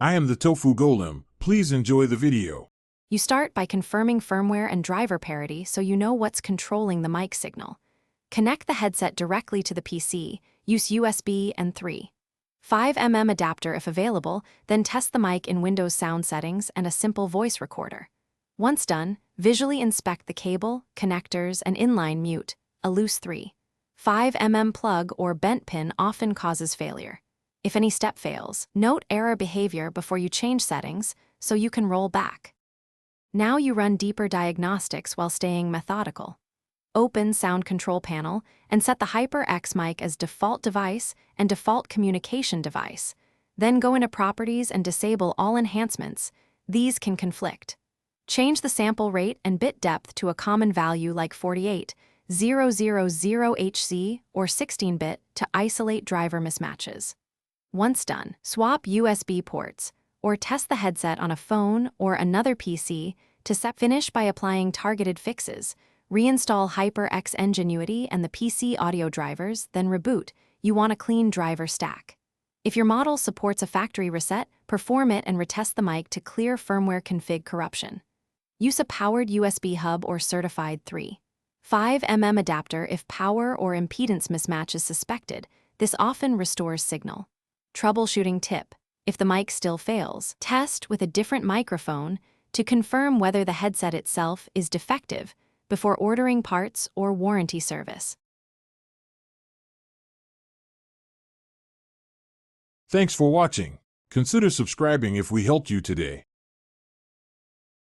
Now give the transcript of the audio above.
I am the Tofu Golem. Please enjoy the video. You start by confirming firmware and driver parity so you know what's controlling the mic signal. Connect the headset directly to the PC, use USB and 3.5mm adapter if available, then test the mic in Windows sound settings and a simple voice recorder. Once done, visually inspect the cable, connectors, and inline mute. A loose 3.5mm plug or bent pin often causes failure. If any step fails, note error behavior before you change settings so you can roll back. Now you run deeper diagnostics while staying methodical. Open Sound Control Panel and set the HyperX mic as default device and default communication device. Then go into Properties and disable all enhancements. These can conflict. Change the sample rate and bit depth to a common value like 48,000 HZ or 16-bit to isolate driver mismatches. Once done, swap USB ports or test the headset on a phone or another PC to finish by applying targeted fixes. Reinstall HyperX Ingenuity and the PC audio drivers, then reboot. You want a clean driver stack. If your model supports a factory reset, perform it and retest the mic to clear firmware config corruption. Use a powered USB hub or certified 3.5mm adapter if power or impedance mismatch is suspected. This often restores signal. Troubleshooting tip: if the mic still fails, test with a different microphone to confirm whether the headset itself is defective before ordering parts or warranty service. Thanks for watching. Consider subscribing if we helped you today.